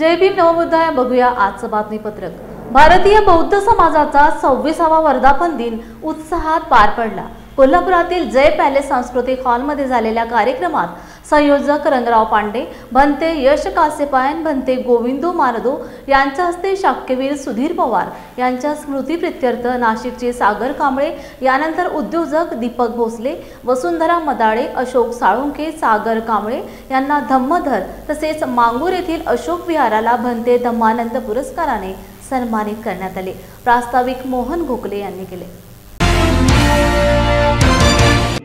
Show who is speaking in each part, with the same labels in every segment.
Speaker 1: जय भीम नवबुद्धाय बघूया आजचं बातमीपत्रक। भारतीय बौद्ध समाजाचा 26वा वर्धापन दिन उत्साहात पार पडला। कोल्हापुरातील जय पॅलेस सांस्कृतिक हॉलमध्ये झालेल्या कार्यक्रमात संयोजक रंगराव पांडे, भंते यश कासेपायन, भंते गोविंदो मारदो यांच्या हस्ते शाक्यवीर सुधीर पवार यांच्या स्मृतीप्रित्यर्थ नाशिकचे सागर कांबळे, यानंतर उद्योजक दीपक भोसले, वसुंधरा मदाळे, अशोक साळुंखे, सागर कांबळे यांना धम्मधर तसेच मांगूर येथील अशोक विहाराला भंते धम्मानंद पुरस्काराने सन्मानित करण्यात आले। प्रास्ताविक मोहन गोखले यांनी केले।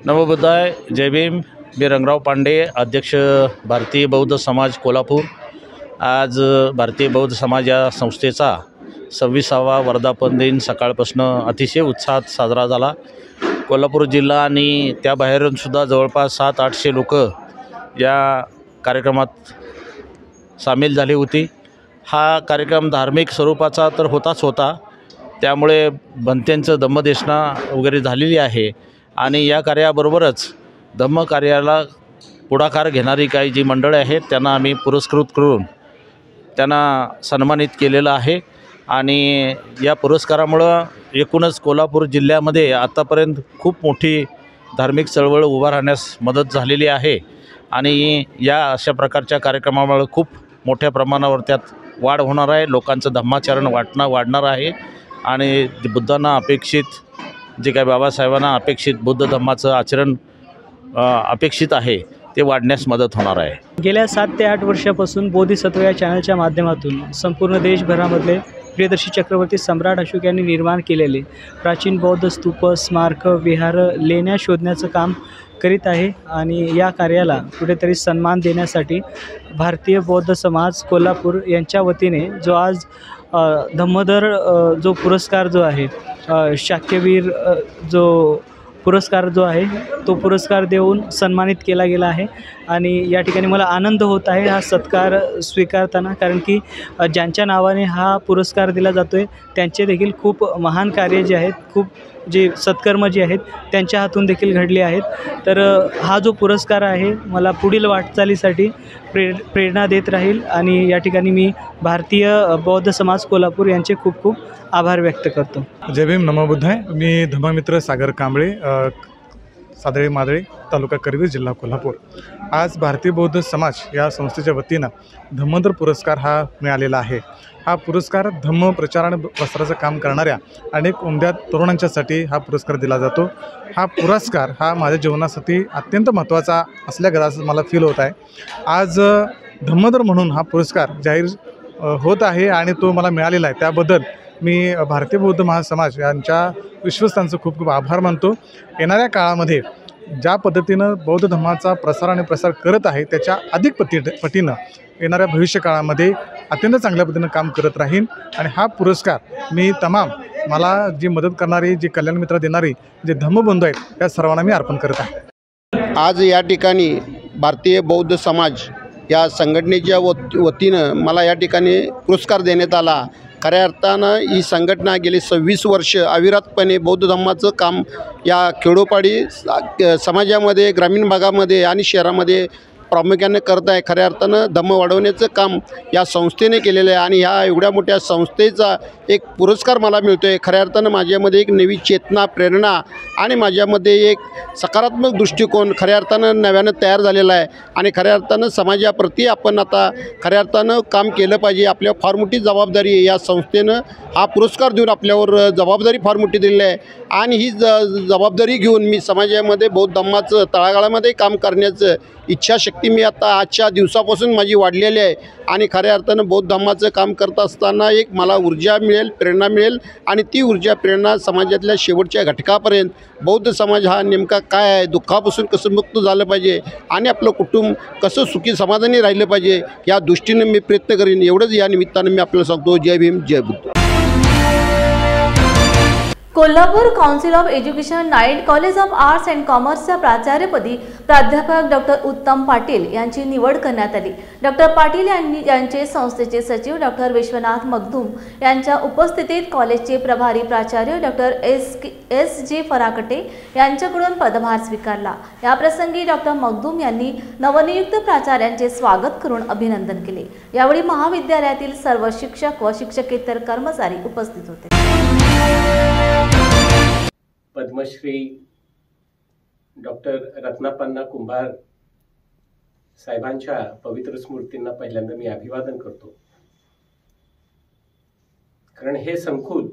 Speaker 2: नवबुद्धाय जय भीम। मी रंगराव पांडे, अध्यक्ष भारतीय बौद्ध समाज कोल्हापूर। आज भारतीय बौद्ध समाज या संस्थेचा 26वा वर्धापन दिन सकाळपासून अतिशय उत्साहात साजरा झाला। कोल्हापूर जिल्हा आणि त्याबाहेरून सुद्धा जवळपास 700-800 लोक या कार्यक्रमात सामील झाली होती। हा कार्यक्रम धार्मिक स्वरूपाचा तर होता, त्यामुळे भंत्यांचं धम्मदेशना वगैरे झालेली आहे आणि या कार्याबरोबरच धम्म कार्याला पुढाकार घेणारी काही जी मंडळे आहेत त्यांना आम्ही पुरस्कृत करून त्यांना सन्मानित केलेलं आहे। आणि या पुरस्कारामुळं एकूणच कोल्हापूर जिल्ह्यामध्ये आतापर्यंत खूप मोठी धार्मिक चळवळ उभा राहण्यास मदत झालेली आहे आणि या अशा प्रकारच्या कार्यक्रमामुळे खूप मोठ्या प्रमाणावर त्यात वाढ होणार आहे। लोकांचं धम्माचरण वाढणार आहे आणि बुद्धांना अपेक्षित जे काही बाबासाहेबांना अपेक्षित बुद्ध धम्माचं आचरण अपेक्षित आहे ते वाढण्यास मदत होणार आहे।
Speaker 3: गेल्या 7 ते 8 वर्षापासून बोधिसत्व या चॅनलच्या माध्यमातून संपूर्ण देशभरामधले प्रियदर्शी चक्रवर्ती सम्राट अशोक यांनी निर्माण केलेले प्राचीन बौद्ध स्तूप, स्मारक, विहार, लेण्या शोधण्याचं काम करीत आहे आणि या कार्याला कुठेतरी सन्मान देण्यासाठी भारतीय बौद्ध समाज कोल्हापूर यांच्या वतीने जो आज धम्मधर जो पुरस्कार जो आहे, शाक्यवीर जो पुरस्कार जो आहे तो पुरस्कार देऊन सन्मानित केला गेला आहे। आणि या ठिकाणी मला आनंद होत आहे हा सत्कार स्वीकारताना, कारण की ज्यांच्या नावाने हा पुरस्कार दिला जातो आहे त्यांचे देखील खूप महान कार्य जे आहेत, खूप जे सत्कर्म जे आहेत त्यांच्या हातून देखील घडले आहेत। तर हा जो पुरस्कार आहे मला पुढील वाटचालीसाठी प्रेरणा देत राहील आणि या ठिकाणी मी भारतीय बौद्ध समाज कोल्हापूर यांचे खूप खूप आभार व्यक्त करतो।
Speaker 4: जय भीम नमोबुद्धाय। मी धम्ममित्र सागर कांबळे, सादळे मादळे, तालुका करवीर, जिल्हा कोल्हापूर। आज भारतीय बौद्ध समाज या संस्थेच्या वतीनं धम्मधर पुरस्कार हा मिळालेला आहे। हा पुरस्कार धम्म प्रचार आणि प्रसाराचं काम करणाऱ्या अनेक उमद्या तरुणांच्यासाठी हा पुरस्कार दिला जातो। हा पुरस्कार हा माझ्या जीवनासाठी अत्यंत महत्त्वाचा असल्यागत मला फील होत आहे। आज धम्मधर म्हणून हा पुरस्कार जाहीर होत आहे आणि तो मला मिळालेला आहे, त्याबद्दल मी भारतीय बौद्ध महासमाज यांच्या विश्वस्तांचं खूप खूप आभार मानतो। येणाऱ्या काळामध्ये ज्या पद्धतीनं बौद्ध धर्माचा प्रसार आणि प्रसार करत आहे त्याच्या अधिक पटीनं येणाऱ्या भविष्य काळामध्ये अत्यंत चांगल्या पद्धतीनं काम करत राहीन आणि हा पुरस्कार मी तमाम मला जी मदत करणारी, जी कल्याण मित्र देणारी जे धम्मबंधू आहेत त्या सर्वांना मी अर्पण करत आहे।
Speaker 5: आज या ठिकाणी भारतीय बौद्ध समाज या संघटनेच्या वतीनं मला या ठिकाणी पुरस्कार देण्यात आला। खऱ्या अर्थानं ही संघटना गेली 26 वर्ष अविरतपणे बौद्ध धम्माचं काम या खेडोपाडी समाजामध्ये, ग्रामीण भागामध्ये आणि शहरामध्ये प्रामुख्याने करत आहे। खऱ्या अर्थानं धम्म वाढवण्याचं काम या संस्थेने केलेलं आहे आणि ह्या एवढ्या मोठ्या संस्थेचा एक पुरस्कार मला मिळतो आहे। खऱ्या अर्थानं माझ्यामध्ये एक नवी चेतना, प्रेरणा आणि माझ्यामध्ये एक सकारात्मक दृष्टिकोन खऱ्या अर्थानं नव्यानं तयार झालेला आहे आणि खऱ्या अर्थानं समाजाप्रती आपण आता खऱ्या अर्थानं काम केलं पाहिजे। आपल्यावर फार मोठी जबाबदारी आहे। या संस्थेनं हा पुरस्कार देऊन आपल्यावर जबाबदारी फार मोठी दिलेली आहे आणि ही जबाबदारी घेऊन मी समाजामध्ये बौद्ध धम्माचं तळागाळामध्ये काम करण्याचं इच्छाशक्ती मी आता आजच्या दिवसापासून माझी वाढलेली आहे आणि खऱ्या अर्थानं बौद्ध धम्माचं काम करत असताना एक मला ऊर्जा मिळेल, प्रेरणा मिळेल आणि ती ऊर्जा, प्रेरणा समाजातल्या शेवटच्या घटकापर्यंत बौद्ध समाज हा नेमका काय आहे, दुःखापासून कसं मुक्त झालं पाहिजे आणि आपलं कुटुंब कसं सुखी समाधानी राहिलं पाहिजे या दृष्टीने मी प्रयत्न करीन। एवढंच या निमित्तानं मी आपल्याला सांगतो। जय भीम, जय Buddha.
Speaker 1: Kolhapur council of education night college of arts and कॉमर्सच्या प्राचार्यपदी प्राध्यापक डॉक्टर उत्तम पाटील यांची निवड करण्यात आली। डॉक्टर पाटील यांचे संस्थेचे सचिव डॉक्टर विश्वनाथ मगदूम यांच्या उपस्थितीत कॉलेजचे प्रभारी प्राचार्य डॉक्टर एस जे फराकटे यांच्याकडून पदभार स्वीकारला। या प्रसंगी डॉक्टर मगदूम यांनी नवनियुक्त प्राचार्यांचे स्वागत करून अभिनंदन केले। यावेळी महाविद्यालयातील सर्व शिक्षक व शिक्षकेतर कर्मचारी उपस्थित होते।
Speaker 6: पद्मश्री डॉक्टर रत्नापन्ना कुंभार साहेबांच्या पवित्र स्मृतींना पहिल्यांदा मी अभिवादन करतो, कारण हे संकुल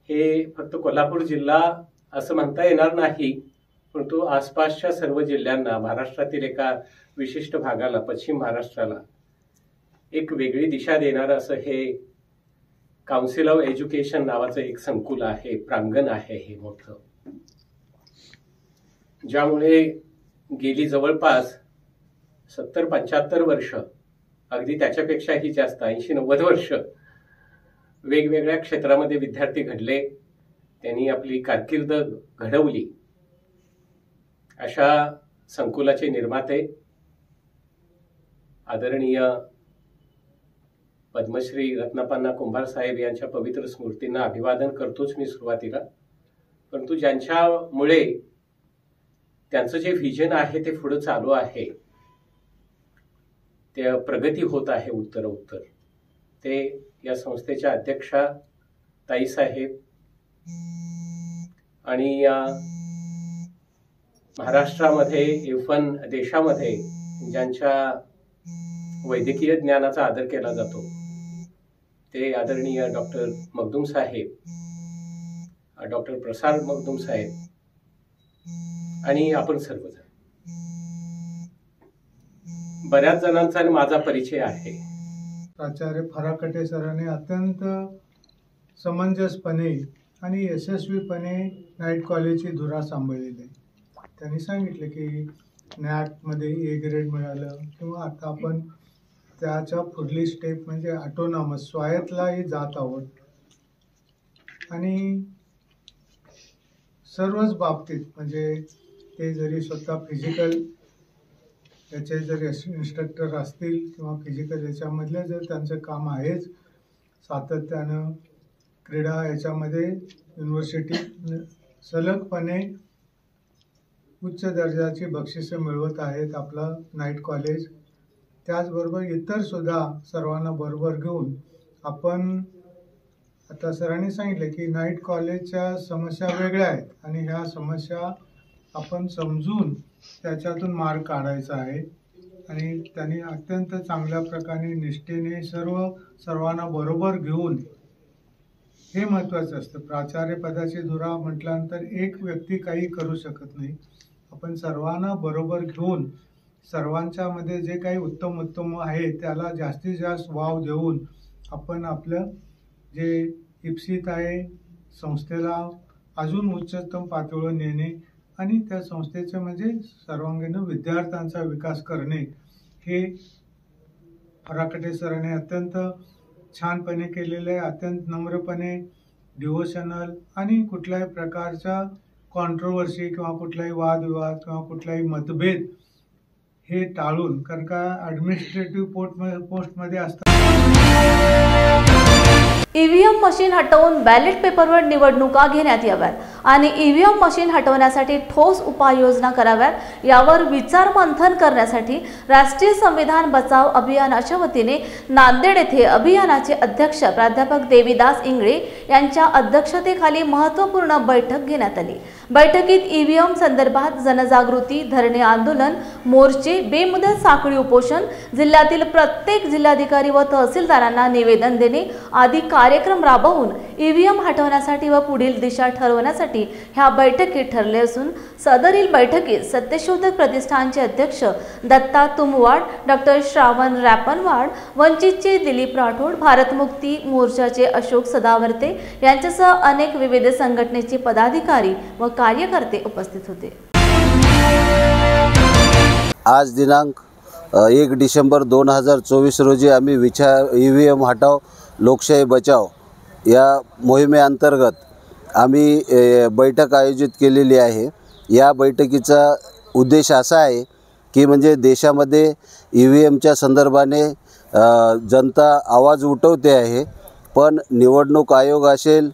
Speaker 6: हे फक्त कोल्हापूर जिल्हा असं म्हणता येणार नाही, परंतु आसपासच्या सर्व जिल्ह्यांना, महाराष्ट्रातील एका विशिष्ट भागाला, पश्चिम महाराष्ट्राला एक वेगळी दिशा देणारं असं हे काउन्सिल ऑफ एज्युकेशन नावाचं एक संकुल आहे, प्रांगण आहे हे मोठं, ज्यामुळे गेली जवळपास 70-75 वर्ष, अगदी त्याच्यापेक्षाही जास्त 80-90 वर्ष वेगवेगळ्या क्षेत्रामध्ये विद्यार्थी घडले, त्यांनी आपली कारकीर्द घडवली। अशा संकुलाचे निर्माते आदरणीय पद्मश्री रत्नापन्ना कुंभार साहेब यांच्या पवित्र स्मृतींना अभिवादन करतोच मी सुरुवातीला, परंतु ज्यांच्यामुळे त्यांचं जे व्हिजन आहे ते पुढे चालू आहे, ते प्रगती होत आहे उत्तरोत्तर, ते या संस्थेच्या अध्यक्षा ताईसाहेब आणि या महाराष्ट्रामध्ये इव्हन देशामध्ये ज्यांच्या वैद्यकीय ज्ञानाचा आदर केला जातो ते आदरणीय डॉक्टर मगदूम साहेब, डॉक्टर प्रसाद मगदूम साहेब आणि आपण सर्वजण। बऱ्याच जणांचा माझा परिचय आहे।
Speaker 7: प्राचार्य फराकटे सरांनी अत्यंत समंजसपणे आणि यशस्वीपणे नाईट कॉलेजची धुरा सांभाळलेली आहे। त्यांनी सांगितले की नॅटमध्ये ए ग्रेड मिळालं किंवा आता आपण त्याच्या पुढली स्टेप म्हणजे ऑटोनॉमस स्वायत्तलाही जात आहोत आणि सर्वच बाबतीत म्हणजे ते जरी स्वतः फिजिकल याचे जर इन्स्ट्रक्टर असतील किंवा फिजिकल याच्यामधले जर त्यांचं काम आहेच, सातत्यानं क्रीडा याच्यामध्ये युनिव्हर्सिटी सलगपणे उच्च दर्जाची बक्षिसं मिळवत आहेत आपलं नाईट कॉलेज। त्याचबरोबर इतर सुद्धा सर्वांना बरोबर घेऊन आपण आता सरांनी सांगितले की नाईट कॉलेजच्या समस्या वेगळ्या आहेत आणि ह्या समस्या आपण समजून त्याच्यातून मार्ग काढायचा आहे आणि त्यांनी अत्यंत चांगल्या प्रकारे निष्ठेने सर्वांना बरोबर घेऊन, हे महत्त्वाचं असतं। प्राचार्य पदाची धुरा म्हटल्यानंतर एक व्यक्ती काही करू शकत नाही, आपण सर्वांना बरोबर घेऊन सर्वांच्या मध्ये जे काही उत्तम आहे त्याला जास्तीत जास्त वाव देऊन आपण आपलं जे इप्सित आहे संस्थेला अजून उच्चतम पातळीवर नेणे आणि त्या संस्थेचे म्हणजे सर्वांगीण विद्यार्थ्यांचा विकास करणे, हे फराकटे सरांनी अत्यंत छानपणे केलेले आहे। अत्यंत नम्रपणे, डिव्होशनल आणि कुठल्याही प्रकारच्या कॉन्ट्रोवर्सी किंवा कुठलाही वादविवाद किंवा कुठलाही मतभेद हे टाळून, कारण का ॲडमिनिस्ट्रेटिव्ह पोस्टमध्ये असतात
Speaker 1: ईव्हीएम मशीन हटवून बॅलेट पेपरवर निवडणुका घेण्यात याव्यात आणि ईव्हीएम मशीन हटवण्यासाठी ठोस उपाययोजना कराव्यात यावर विचार मंथन करण्यासाठी राष्ट्रीय संविधान बचाव अभियानाच्या वतीने नांदेड येथे अभियानाचे अध्यक्ष प्राध्यापक देवीदास इंगळे यांच्या अध्यक्षतेखाली महत्त्वपूर्ण बैठक घेण्यात आली। बैठकीत ईव्हीएम संदर्भात जनजागृती, धरणे आंदोलन, मोर्चे, बेमुदत साखळी उपोषण, जिल्ह्यातील प्रत्येक जिल्हाधिकारी व तहसीलदारांना निवेदन देणे आदी कार्यक्रम राबवून ईव्हीएम हटवण्यासाठी व पुढील दिशा ठरवण्यासाठी ह्या बैठकीत ठरले असून सदरील बैठकीत सत्यशोधक प्रतिष्ठानचे अध्यक्ष दत्ता तुमवाड, डॉक्टर श्रावण रॅपनवाड, वंचितचे दिलीप राठोड, भारतमुक्ती मोर्चाचे अशोक सदावर्ते यांच्यासह अनेक विविध संघटनेचे पदाधिकारी व कार्यकर्ते उपस्थित होते।
Speaker 8: आज दिनांक 1 डिसेंबर 2024 रोजी आम्ही ईव्हीएम हटाव लोकशाही बचाव या मोहिमेअंतर्गत आम्ही बैठक आयोजित केलेली आहे. या बैठकीचा उद्देश असा आहे की म्हणजे देशामध्ये EVMच्या संदर्भाने जनता आवाज उठवते आहे, पण निवडणूक आयोग असेल,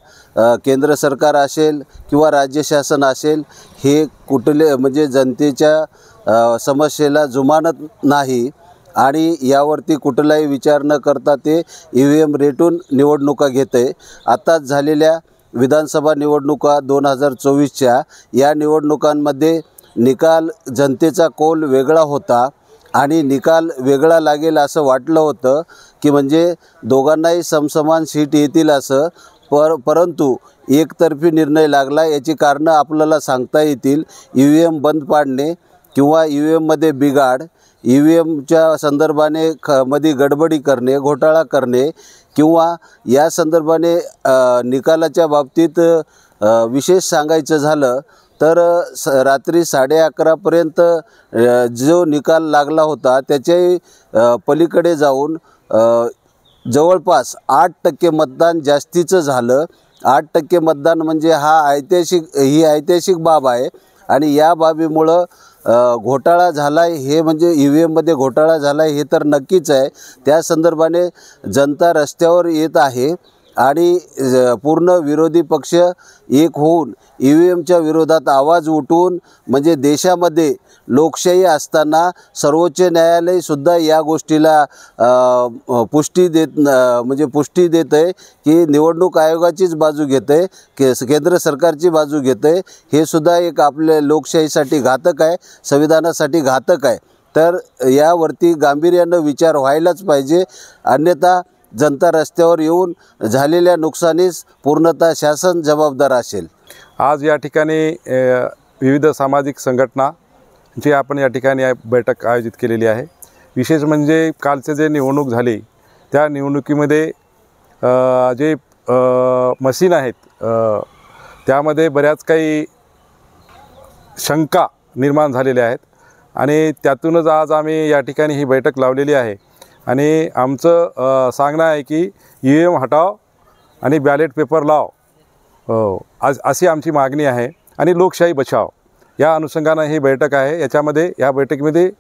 Speaker 8: केंद्र सरकार असेल किंवा राज्य शासन असेल, हे कुठले म्हणजे जनतेच्या समस्येला जुमानत नाही आणि यावरती कुठलाही विचार न करता ते EVM रेटून निवडणुका घेते. आत्ताच झालेल्या विधानसभा निवडणुका 2024च्या या निवडणुकांमध्ये निकाल जनतेचा कौल वेगळा होता आणि निकाल वेगळा लागेल असं वाटलं होतं की म्हणजे दोघांनाही समसमान सीट येतील असं, परंतु एकतर्फी निर्णय लागला. याची कारणं आपल्याला सांगता येतील. EVM बंद पाडणे किंवा EVMमध्ये बिघाड, EVMच्या संदर्भाने मध्ये गडबडी करणे, घोटाळा करणे किंवा या संदर्भाने निकालाच्या बाबतीत विशेष सांगायचं झालं तर रात्री 11:30पर्यंत जो निकाल लागला होता त्याच्याही पलीकडे जाऊन जवळपास 8% मतदान जास्तीचं झालं. 8% मतदान म्हणजे ही ऐतिहासिक बाब आहे आणि या बाबीमुळं घोटाळा झाला आहे हे म्हणजे EVMमध्ये घोटाळा झाला आहे हे तर नक्कीच आहे. त्या संदर्भाने जनता रस्त्यावर येत आहे आणि पूर्ण विरोधी पक्ष एक होऊन EVMच्या विरोधात आवाज उठवून म्हणजे देशामध्ये लोकशाही असताना सर्वोच्च न्यायालयसुद्धा या गोष्टीला पुष्टी देत आहे की निवडणूक आयोगाचीच बाजू घेत आहे, केंद्र सरकारची बाजू घेत आहे. हे सुद्धा एक आपल्या लोकशाहीसाठी घातक आहे, संविधानासाठी घातक आहे. तर यावरती गांभीर्यानं विचार व्हायलाच पाहिजे, अन्यथा जनता रस्त्यावर येऊन झालेल्या नुकसानीस पूर्णतः शासन जबाबदार असेल.
Speaker 9: आज या ठिकाणी विविध सामाजिक संघटनांची आपण या ठिकाणी बैठक आयोजित केलेली आहे. विशेष म्हणजे कालचे जे निवडणूक झाली त्या निवडणुकीमध्ये जे मशीन आहेत त्यामध्ये बऱ्याच काही शंका निर्माण झालेल्या आहेत आणि त्यातूनच आज आम्ही या ठिकाणी ही बैठक लावलेली आहे. आणि आमचं सांगणं आहे की EVM हटाव आणि बॅलेट पेपर लाव, अशी आमची मागणी आहे आणि लोकशाही बचाव या अनुषंगानं ही बैठक आहे. या बैठकीमध्ये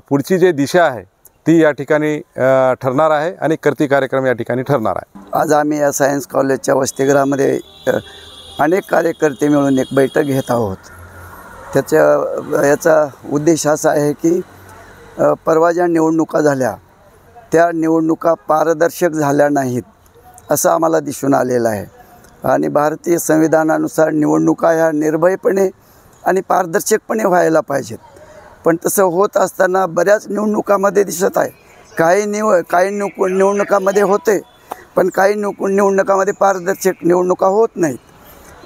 Speaker 9: पुढची जी दिशा आहे ती या ठिकाणी ठरणार आहे आणि कृती कार्यक्रम या ठिकाणी ठरणार आहे.
Speaker 10: आज आम्ही या सायन्स कॉलेजच्या वसतिगृहामध्ये अनेक कार्यकर्ते मिळून एक बैठक घेत आहोत. याचा उद्देश असा आहे की परवा ज्या निवडणुका झाल्या त्या निवडणुका पारदर्शक झाल्या नाहीत असं आम्हाला दिसून आलेलं आहे आणि भारतीय संविधानानुसार निवडणुका ह्या निर्भयपणे आणि पारदर्शकपणे व्हायला पाहिजेत. पण तसं होत असताना बऱ्याच निवडणुकामध्ये दिसत आहे. काही निवडणुकामध्ये होते पण काही निवडणुकामध्ये पारदर्शक निवडणुका होत नाहीत.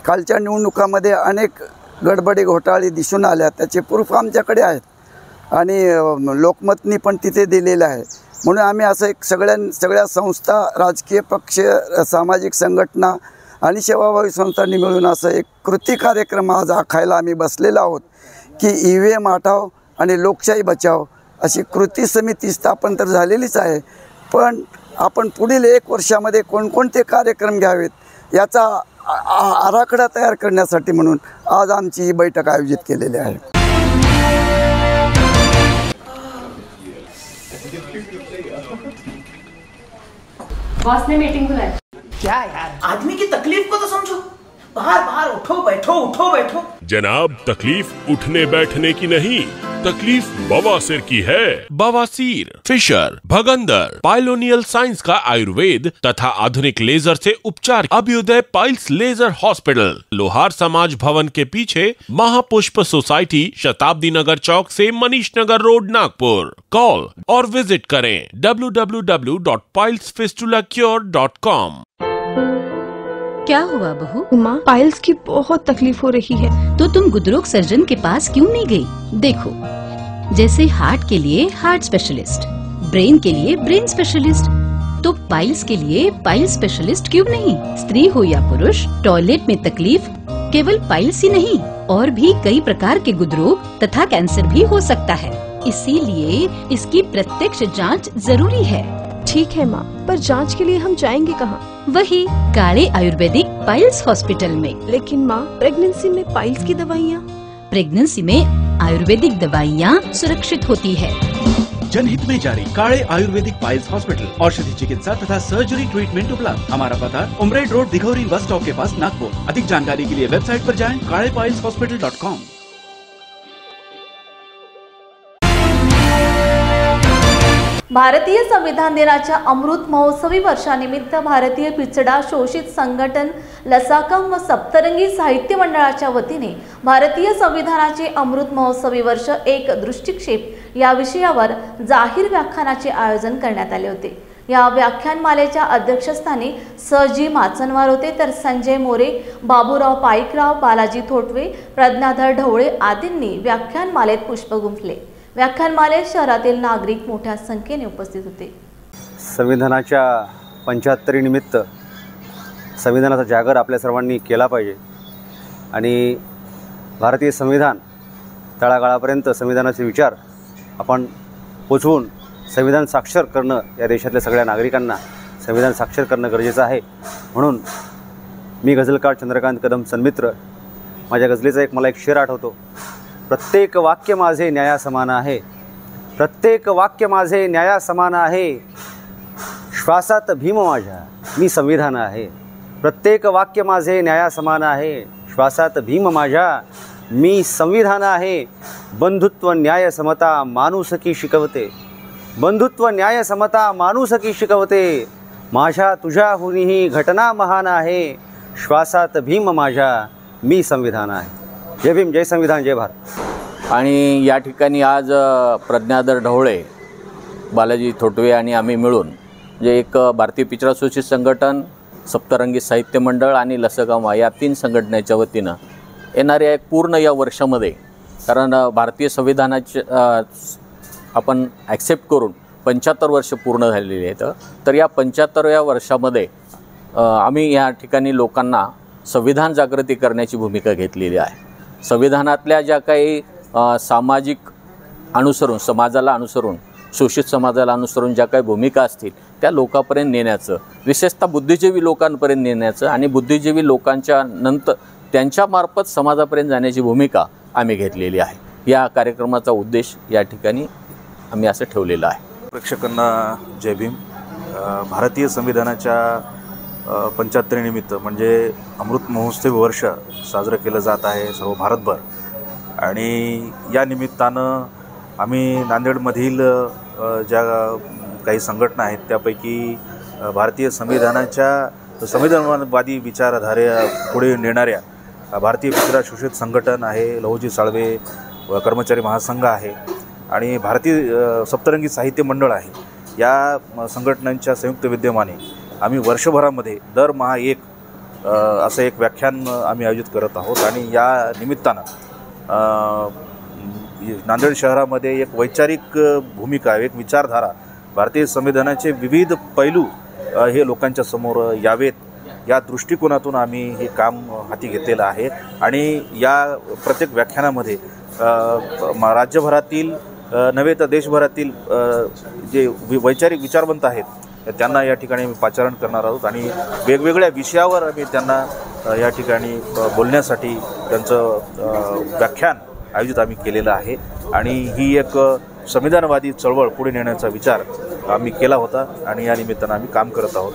Speaker 10: कालच्या निवडणुकामध्ये अनेक गडबडी घोटाळे दिसून आल्या, त्याचे प्रूफ आमच्याकडे आहेत आणि लोकमतनी पण तिथे दिलेलं आहे. म्हणून आम्ही असं एक सगळ्या संस्था, राजकीय पक्ष, सामाजिक संघटना आणि सेवाभावी संस्थांनी मिळून असं एक कृती कार्यक्रम आज आखायला आम्ही बसलेलो आहोत की EVM हटाव आणि लोकशाही बचाव अशी कृती समिती स्थापन तर झालेलीच आहे, पण आपण पुढील 1 वर्षामध्ये कोणकोणते कार्यक्रम घ्यावेत याचा आराखडा तयार करण्यासाठी म्हणून आज आमची ही बैठक आयोजित केलेली आहे.
Speaker 11: बॉस ने मीटिंग बुलाई.
Speaker 12: क्या यार, आदमी की तकलीफ को तो समझो. बाहर बाहर उठो बैठो.
Speaker 13: जनाब, तकलीफ उठने बैठने की नहीं, तकलीफ बवासीर की है. बवासीर, फिशर, भगंदर, पाइलोनियल साइंस का आयुर्वेद तथा आधुनिक लेजर से उपचार. अभ्युदय पाइल्स लेजर हॉस्पिटल, लोहार समाज भवन के पीछे, महापुष्प सोसाइटी, शताब्दी नगर चौक से मनीष नगर रोड, नागपुर. कॉल और विजिट करें www.pilesfistulacure.com.
Speaker 11: क्या हुआ बहू?
Speaker 14: माँ, पाइल्स की बहुत तकलीफ हो रही है.
Speaker 11: तो तुम गुदरोग सर्जन के पास क्यों नहीं गई? देखो, जैसे हार्ट के लिए हार्ट स्पेशलिस्ट, ब्रेन के लिए ब्रेन स्पेशलिस्ट, तो पाइल्स के लिए पाइल्स स्पेशलिस्ट क्यों नहीं? स्त्री हो या पुरुष, टॉयलेट में तकलीफ केवल पाइल्स ही नहीं और भी कई प्रकार के गुदरोग तथा कैंसर भी हो सकता है. इसीलिए इसकी प्रत्यक्ष जांच जरूरी है.
Speaker 14: ठीक है माँ, पर जांच के लिए हम जाएंगे कहाँ?
Speaker 11: वही काले आयुर्वेदिक पाइल्स हॉस्पिटल में।
Speaker 14: लेकिन माँ, प्रेगनेंसी में पाइल्स की दवाइयाँ?
Speaker 11: प्रेगनेंसी में आयुर्वेदिक दवाइयाँ सुरक्षित होती है।
Speaker 15: जनहित में जारी। काळे आयुर्वेदिक पाइल्स हॉस्पिटल, औषधि चिकित्सा तथा सर्जरी ट्रीटमेंट उपलब्ध। हमारा पता उमरेड रोड, दिघौरी बस स्टॉप के पास, नागपुर। अधिक जानकारी के लिए वेबसाइट पर जाएं kalepailshospital.com।
Speaker 1: भारतीय संविधान दिनाच्या अमृत महोत्सवी वर्षानिमित्त भारतीय पिचडा शोषित संघटन लसाकम व सप्तरंगी साहित्य मंडळाच्या वतीने भारतीय संविधानाचे अमृत महोत्सवी वर्ष एक दृष्टिक्षेप या विषयावर जाहीर व्याख्यानाचे आयोजन करण्यात आले होते। या व्याख्यानमालेच्या अध्यक्षस्थानी सजी माचनवार होते, तर संजय मोरे, बाबूराव पाईकराव, बालाजी थोटवे, प्रज्ञाधर ढवळे आदींनी व्याख्यानमालेत पुष्प गुंफले। व्याख्यानमालेत शहरातील नागरिक मोठ्या संख्येने उपस्थित होते।
Speaker 16: संविधानाच्या 75 निमित्त संविधानाचा जागर आपल्या सर्वांनी केला पाहिजे आणि भारतीय संविधान तळागाळापर्यंत संविधानाचे विचार आपण पोचवून संविधान साक्षर करणं, या देशातल्या सगळ्या नागरिकांना संविधान साक्षर करणं गरजेचं आहे। म्हणून मी गझलकार चंद्रकांत कदम सन्मित्र, माझ्या गझलेचा मला एक शेर आठवतो। प्रत्येक वाक्य माझे न्याया समान आहे, प्रत्येक वाक्य माझे न्याया समान आहे, श्वासात भीम माझ्या मी संविधान आहे। प्रत्येक वाक्य माझे न्याया समान आहे, श्वासात भीम माझ्या मी संविधान आहे। बंधुत्व न्याय समता माणुसकी शिकवते, बंधुत्व न्याय समता माणुसकी शिकवते। माझ्या तुझ्याहूनही घटना महान आहे, श्वासात भीम माझ्या मी संविधान आहे। जय भीम, जय संविधान, जय भारत।
Speaker 2: आणि या ठिकाणी आज प्रज्ञाधर ढवळे, बालाजी थोटवे आणि आम्ही मिळून जे एक भारतीय पिचडा शोषित संघटन, सप्तरंगी साहित्य मंडळ आणि लसकामा या 3 संघटनेच्या वतीनं येणाऱ्या एक पूर्ण या वर्षामध्ये, कारण भारतीय संविधानाचे आपण ॲक्सेप्ट करून 75 वर्ष पूर्ण झालेली आहेत, तर या 75व्या वर्षामध्ये आम्ही या ठिकाणी लोकांना संविधान जागृती करण्याची भूमिका घेतलेली आहे। संविधानातल्या ज्या काही सामाजिक अनुसरून, समाजाला अनुसरून, शोषित समाजाला अनुसरून ज्या काही भूमिका असतील त्या लोकांपर्यंत नेण्याचं, विशेषतः बुद्धिजीवी लोकांपर्यंत नेण्याचं आणि बुद्धिजीवी लोकांच्या नंतर त्यांच्यामार्फत समाजापर्यंत जाण्याची भूमिका आम्ही घेतलेली आहे। या कार्यक्रमाचा उद्देश या ठिकाणी आम्ही असं ठेवलेलं आहे।
Speaker 17: प्रेक्षकांना जय भीम। भारतीय संविधानाच्या 75 निमित्त म्हणजे अमृत महोत्सवी वर्ष साजरं केलं जात आहे सर्व भारतभर आणि या निमित्तानं आम्ही नांदेडमधील ज्या काही संघटना आहेत त्यापैकी भारतीय संविधानवादी विचारधारे पुढे नेणाऱ्या भारतीय पिचडा शोषित संघटन आहे, लहुजी साळवे कर्मचारी महासंघ आहे आणि भारतीय सप्तरंगी साहित्य मंडळ आहे। या संघटनांच्या संयुक्त विद्यमाने आम्ही वर्षभरामध्ये दरमहा असं एक व्याख्यान आम्ही आयोजित करत आहोत आणि या निमित्तानं नांदेड शहरामध्ये एक वैचारिक भूमिका, एक विचारधारा, भारतीय संविधानाचे विविध पैलू हे लोकांच्या समोर यावेत या दृष्टिकोनातून आम्ही हे काम हाती घेतलेलं आहे आणि या प्रत्येक व्याख्यानामध्ये राज्यभरातील नव्हे तर देशभरातील जे वैचारिक विचारवंत आहेत त्यांना या ठिकाणी आम्ही पाचारण करणार आहोत आणि वेगवेगळ्या विषयावर आम्ही त्यांना या ठिकाणी बोलण्यासाठी त्यांचं व्याख्यान आयोजित आम्ही केलेलं आहे आणि ही एक संविधानवादी चळवळ पुढे नेण्याचा विचार आम्ही केला होता आणि या निमित्तानं आम्ही काम करत आहोत।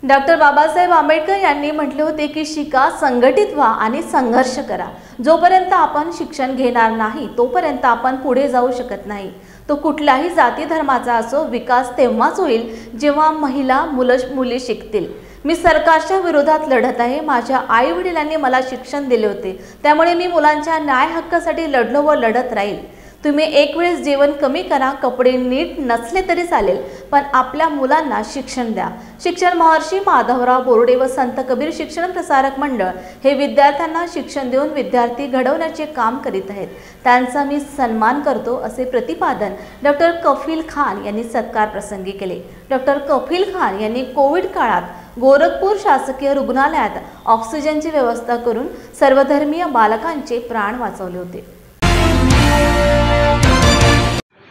Speaker 1: डॉक्टर बाबासाहेब आंबेडकर यांनी म्हटले होते की शिका, संघटित व्हा आणि संघर्ष करा। जोपर्यंत आपण शिक्षण घेणार नाही तोपर्यंत आपण पुढे जाऊ शकत नाही। तो कुठल्याही जाती धर्माचा असो, विकास तेव्हाच होईल जेव्हा महिला, मुली शिकतील। मी सरकारच्या विरोधात लढत आहे। माझ्या आई वडिलांनी मला शिक्षण दिले होते, त्यामुळे मी मुलांच्या न्याय हक्कासाठी लढलो व लढत राहील। तुम्ही एक वेळेस जेवण कमी करा, कपडे नीट नसले तरी चालेल, पण आपल्या मुलांना शिक्षण द्या। शिक्षण महर्षी माधवराव बोर्डे व संत कबीर शिक्षण प्रसारक मंडळ हे विद्यार्थ्यांना शिक्षण देऊन विद्यार्थी घडवण्याचे काम करीत आहेत। त्यांचा मी सन्मान करतो असे प्रतिपादन डॉक्टर कफील खान यांनी सत्कार प्रसंगी केले। डॉक्टर कफील खान यांनी कोविड काळात गोरखपूर शासकीय रुग्णालयात ऑक्सिजनची व्यवस्था करून सर्वधर्मीय बालकांचे प्राण वाचवले होते।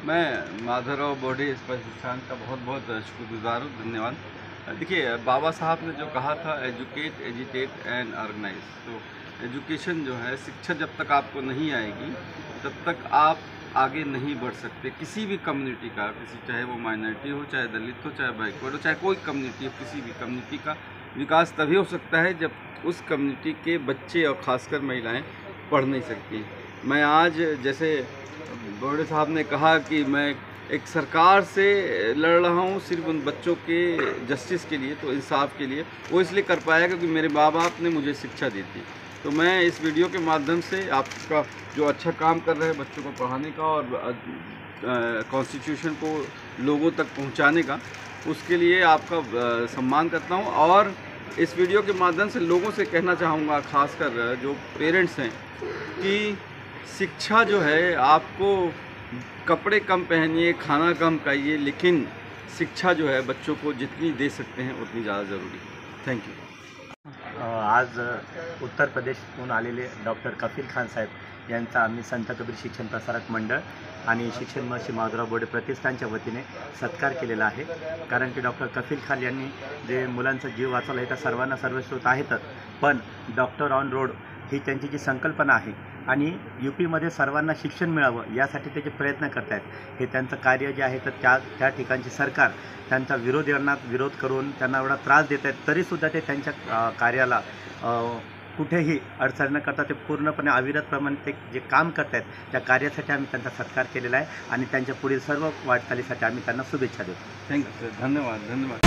Speaker 18: मैं माधवराव बोर्डे इस प्रतिष्ठान का बहुत बहुत शुक्रगुजार हूँ, धन्यवाद। देखिए, बाबा साहब ने जो कहा था एजुकेट, एजिटेट एंड ऑर्गेनाइज, तो एजुकेशन जो है, शिक्षा जब तक आपको नहीं आएगी तब तक आप आगे नहीं बढ़ सकते। किसी भी कम्युनिटी का, चाहे वो माइनॉरिटी हो, चाहे दलित हो, चाहे बैकवर्ड हो, चाहे कोई कम्युनिटी हो, किसी भी कम्युनिटी का विकास तभी हो सकता है जब उस कम्युनिटी के बच्चे और ख़ासकर महिलाएं पढ़ नहीं सकती। मैं आज, जैसे बड़े साहब ने कहा कि मैं एक सरकार से लड़ रहा हूँ सिर्फ उन बच्चों के जस्टिस के लिए, तो इंसाफ के लिए, वो इसलिए कर पाया क्योंकि मेरे माँ बाप ने मुझे शिक्षा दी थी। तो मैं इस वीडियो के माध्यम से आपका जो अच्छा काम कर रहे हैं बच्चों को पढ़ाने का और कॉन्स्टिट्यूशन को लोगों तक पहुंचाने का, उसके लिए आपका सम्मान करता हूं। और इस वीडियो के माध्यम से लोगों से कहना चाहूँगा, खासकर जो पेरेंट्स हैं, कि शिक्षा जो है, आपको कपड़े कम पहनिए, खाना कम खाइए, लेकिन शिक्षा जो है बच्चों को जितनी दे सकते हैं उतनी ज़्यादा ज़रूरी है। Thank you.
Speaker 19: आज उत्तर प्रदेशहून आलेले डॉक्टर कफील खान साहेब यांचा आम्ही संत कबीर शिक्षण प्रसारक मंडळ आणि शिक्षण महर्षी माधवराव बोर्डे प्रतिष्ठानच्या वतीने सत्कार केलेला आहे। कारण की डॉक्टर कफील खान यांनी जे मुलांचा जीव वाचवला आहे, त्या सर्वांना सर्वश्रुत आहेतच, पण डॉक्टर ऑन रोड ही त्यांची जी संकल्पना आहे आणि यूपीमध्ये सर्वांना शिक्षण मिळावं यासाठी ते जे प्रयत्न करत आहेत, हे त्यांचं कार्य जे आहे, तर त्या ठिकाणची सरकार त्यांचा विरोध करून त्यांना एवढा त्रास देत आहेत, तरीसुद्धा ते त्यांच्या कार्याला कुठेही अडचण न करता ते पूर्णपणे अविरतप्रमाणे ते जे काम करत आहेत, त्या कार्यासाठी आम्ही त्यांचा सत्कार केलेला आहे आणि त्यांच्या पुढील सर्व वाटचालीसाठी आम्ही त्यांना शुभेच्छा देतो।
Speaker 18: थँक्यू सर, धन्यवाद धन्यवाद।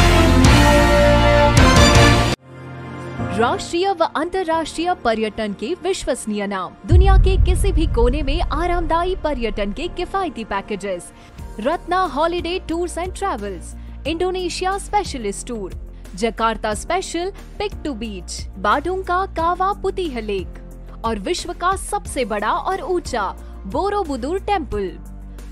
Speaker 20: राष्ट्रीय व अंतर्राष्ट्रीय पर्यटन के विश्वसनीय नाम, दुनिया के किसी भी कोने में आरामदायी पर्यटन के किफायती packages. Ratna holiday tours and travels, Indonesia specialist tour, Jakarta special pick to beach, Badung का कावा पुतिह लेक और विश्व का सबसे बड़ा और ऊंचा बोरोबुदुर टेम्पल।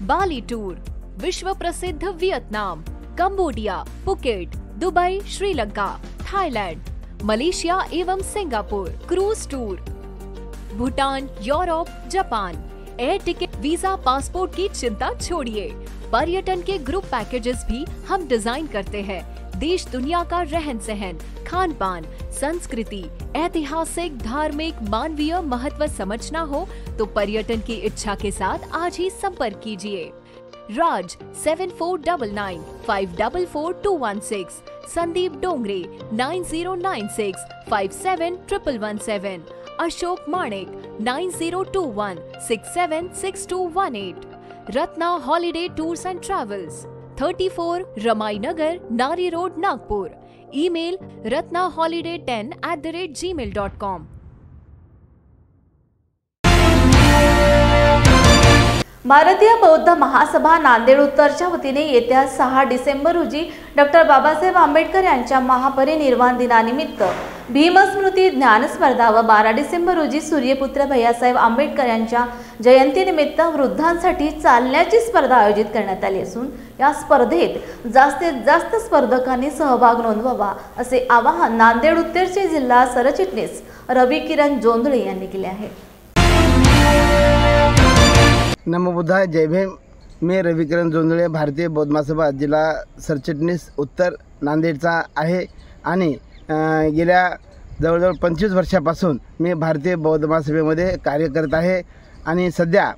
Speaker 20: बाली टूर, विश्व प्रसिद्ध Vietnam, Cambodia, Phuket, Dubai, Sri Lanka, Thailand, Malaysia एवं Singapore. Cruise tour, Bhutan, Europe, Japan. Air ticket, visa, passport की चिंता छोड़िए, पर्यटन के ग्रुप पैकेजेस भी हम डिजाइन करते हैं। देश दुनिया का रहन सहन, खान पान, संस्कृति, ऐतिहासिक, धार्मिक, मानवीय महत्व समझना हो तो पर्यटन की इच्छा के साथ आज ही संपर्क कीजिए। Raj 7499 544216, Sandeep Dongre 9096 571117, Ashok Manik 9021 676218। Ratna holiday tours and travels, 34 Ramai Nagar, Nari road, Nagpur. Email ratnaholiday10@gmail.com।
Speaker 1: भारतीय बौद्ध महासभा नांदेड उत्तरच्या वतीने येत्या 6 डिसेंबर रोजी डॉक्टर बाबासाहेब आंबेडकर यांच्या महापरिनिर्वाण दिनानिमित्त भीमस्मृती ज्ञान स्पर्धा व 12 डिसेंबर रोजी सूर्यपुत्र भैयासाहेब आंबेडकर यांच्या जयंतीनिमित्त वृद्धांसाठी चालण्याची स्पर्धा आयोजित करण्यात आली असून या स्पर्धेत जास्तीत जास्त स्पर्धकांनी सहभाग नोंदवावा असे आवाहन नांदेड उत्तरचे जिल्हा सरचिटणीस रवी किरण जोंधळे यांनी केले आहे।
Speaker 21: नमो बुद्धाय, जय भीम। मी रवी किरण जोंधळे, भारतीय बौद्ध महासभा जिल्हा सरचिटणीस उत्तर नांदेडचा आहे आणि गेल्या जवळजवळ 25 वर्षापासून मी भारतीय बौद्ध महासभेमध्ये कार्य करत आहे आणि सध्या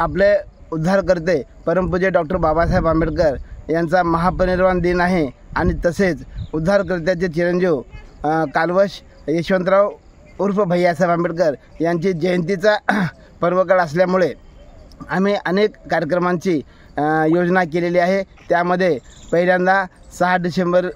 Speaker 21: आपले उद्धारकर्ते परमपूज्य डॉक्टर बाबासाहेब आंबेडकर यांचा महापरिनिर्वाण दिन आहे आणि तसेच उद्धारकर्त्याचे चिरंजीव कालवश यशवंतराव उर्फ भैयासाहेब आंबेडकर यांची जयंतीचा पर्वकाळ असल्यामुळे आम्ही अनेक कार्यक्रमांची योजना केलेली आहे। त्यामध्ये पहिल्यांदा 6 डिसेंबर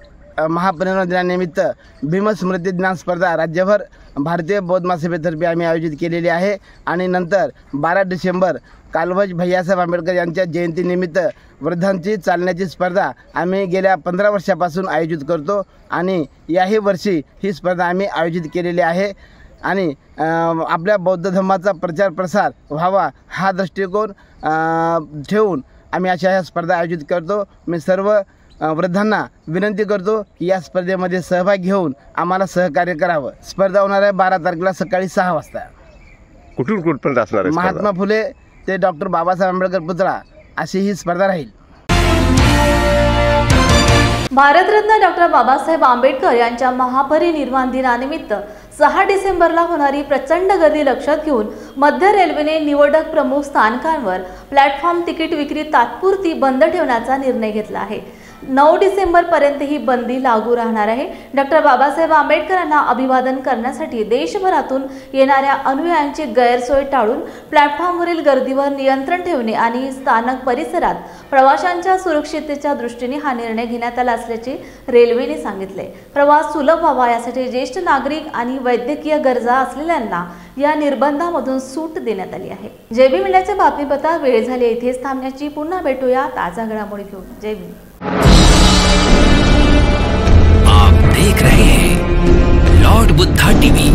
Speaker 21: महापरिनिर्वाण दिनानिमित्त भीमस्मृती ज्ञान स्पर्धा राज्यभर भारतीय बौद्ध महासभेतर्फे आम्ही आयोजित केलेली आहे आणि नंतर 12 डिसेंबर कालवश भैयासाहेब आंबेडकर यांच्या जयंतीनिमित्त वृद्धांची चालण्याची स्पर्धा आम्ही गेल्या 15 वर्षापासून आयोजित करतो आणि याही वर्षी ही स्पर्धा आम्ही आयोजित केलेली आहे आणि आपल्या बौद्ध धर्माचा प्रचार प्रसार व्हावा हा दृष्टिकोन ठेवून आम्ही अशा ह्या स्पर्धा आयोजित करतो। मी सर्व वृद्धांना विनंती करतो की या स्पर्धेमध्ये सहभाग घेऊन आम्हाला सहकार्य करावं। स्पर्धा होणार आहे 12 तारखेला सकाळी 6 वाजता।
Speaker 22: कुठून कुठपर्यंत असणार आहे?
Speaker 21: महात्मा फुले ते डॉक्टर बाबासाहेब आंबेडकर पुतळा अशी ही स्पर्धा राहील।
Speaker 1: भारतरत्न डॉक्टर बाबासाहेब आंबेडकर यांच्या महापरिनिर्वाण दिनानिमित्त 6 डिसेंबरला होणारी प्रचंड गर्दी लक्षात घेऊन मध्य रेल्वेने निवडक प्रमुख स्थानकांवर प्लॅटफॉर्म तिकीट विक्री तात्पुरती बंद ठेवण्याचा निर्णय घेतला आहे। 9 डिसेंबरपर्यंत ही बंदी लागू राहणार आहे। डॉक्टर बाबासाहेब आंबेडकरांना अभिवादन करण्यासाठी देशभरातून येणाऱ्या अनुयायांची गैरसोय टाळून प्लॅटफॉर्मवरील गर्दीवर नियंत्रण ठेवणे आणि स्थानक परिसरात प्रवाशांच्या सुरक्षिततेच्या दृष्टीने हा निर्णय घेण्यात आला असल्याचे रेल्वेने सांगितले। प्रवास सुलभ व्हावा यासाठी ज्येष्ठ नागरिक आणि वैद्यकीय गरजा असलेल्यांना या निर्बंधामधून सूट देण्यात आली आहे। जय भीम इंडियाच्या बातमीपत्र वेळ झाली इथेच थांबण्याची। पुन्हा भेटूया ताजा घडामोडी घेऊन। जय भीम।
Speaker 3: आप देख रहे हैं लॉर्ड बुद्धा टीवी।